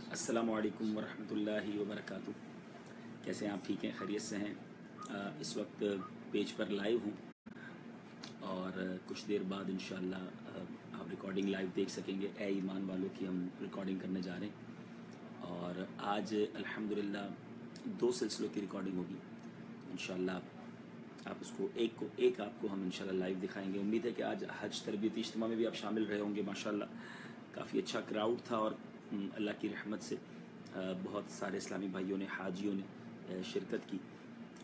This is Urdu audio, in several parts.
السلام علیکم ورحمۃ اللہ وبرکاتہ۔ کیسے ہیں آپ؟ ٹھیک ہیں؟ خیریت سے ہیں؟ اس وقت پیج پر لائیو ہوں اور کچھ دیر بعد انشاءاللہ آپ ریکارڈنگ لائیو دیکھ سکیں گے۔ اے ایمان والوں کی ہم ریکارڈنگ کرنے جا رہے ہیں اور آج الحمدللہ 2 سلسلوں کی ریکارڈنگ ہوگی انشاءاللہ۔ آپ اس کو ایک آپ کو ہم انشاءاللہ لائیو دکھائیں گے۔ امید ہے کہ آج حج تربیتی اجتماع میں بھی آپ شامل رہے ہوں گے۔ ماشاءاللہ کافی اچھا کراؤڈ تھا اور اللہ کی رحمت سے بہت سارے اسلامی بھائیوں نے، حاجیوں نے شرکت کی۔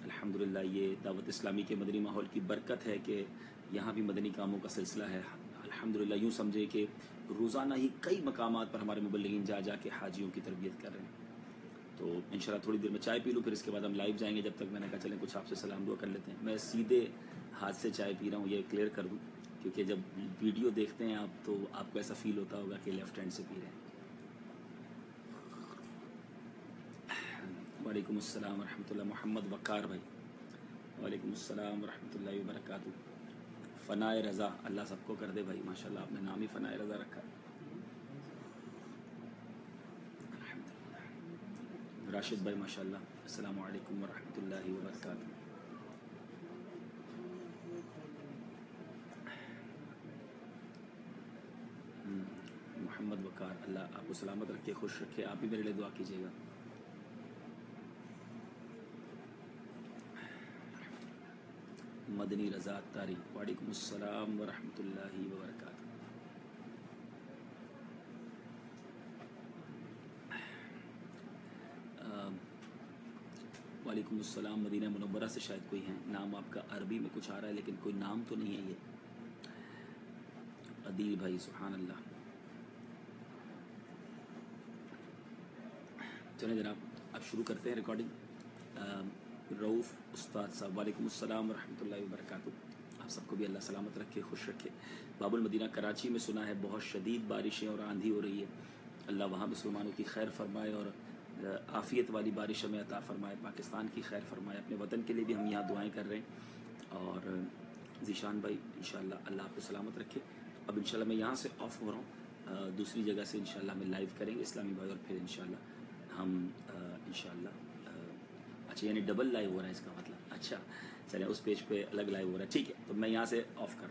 الحمدللہ یہ دعوت اسلامی کے مدنی ماحول کی برکت ہے کہ یہاں بھی مدنی کاموں کا سلسلہ ہے۔ الحمدللہ یوں سمجھے کہ روزانہ ہی کئی مقامات پر ہمارے مبلغین جا کے حاجیوں کی تربیت کر رہے ہیں۔ تو انشاءاللہ تھوڑی دیر میں چائے پی لوں، پھر اس کے بعد ہم لائیو جائیں گے۔ جب تک میں نے کہا چلیں کچھ آپ سے سلام دعا کر لیتے ہیں۔ میں سیدھے ہاتھ سے چائے پی رہا ہوں، یہ کلیئر کر دوں، کیونکہ جب ویڈیو دیکھتے ہیں آپ تو آپ کو ایسا فیل ہوتا ہوگا کہ لیفٹ ہینڈ سے پی رہے ہیں۔ وعلیکم السلام ورحمۃ اللہ۔ محمد وقار بھائی، وعلیکم السلام ورحمۃ اللہ وبرکاتہ۔ فنائے رضا، اللہ سب کو کر دے بھائی، ماشاءاللہ آپ نے نام ہی فنائے رضا رکھا ہے۔ راشد بھائی ماشاءاللہ، السلام علیکم ورحمۃ اللہ وبرکاتہ۔ محمد وقار، اللہ آپ کو سلامت رکھے، خوش رکھے، آپ بھی میرے لیے دعا کیجیے گا۔ مدنی رضا تاری، وعلیکم السلام ورحمۃ اللہ وبرکاتہ۔ وعلیکم السلام۔ مدینہ منورہ سے شاید کوئی ہیں، نام آپ کا عربی میں کچھ آ رہا ہے لیکن کوئی نام تو نہیں ہے یہ۔ عدیل بھائی، سبحان اللہ۔ چلیں جناب اب شروع کرتے ہیں ریکارڈنگ۔ رؤوف استاد صاحب، وعلیکم السلام ورحمۃ اللہ وبرکاتہ۔ آپ سب کو بھی اللہ سلامت رکھے، خوش رکھے۔ باب المدینہ کراچی میں سنا ہے بہت شدید بارشیں اور آندھی ہو رہی ہے، اللہ وہاں مسلمانوں کی خیر فرمائے اور عافیت والی بارش ہمیں عطا فرمائے، پاکستان کی خیر فرمائے۔ اپنے وطن کے لیے بھی ہم یہاں دعائیں کر رہے ہیں۔ اور ذیشان بھائی انشاءاللہ اللہ آپ کو سلامت رکھے۔ اب انشاءاللہ میں یہاں سے آف ہو رہا ہوں، دوسری جگہ سے انشاءاللہ ہمیں لائیو کریں گے اسلامی بھائی، اور پھر انشاءاللہ ہم انشاءاللہ اچھا یعنی ڈبل لائیو ہو رہا ہے اس کا مطلب، اچھا چلیں اس پیج پہ الگ لائیو ہو رہا ہے، ٹھیک ہے۔ تو میں یہاں سے آف کر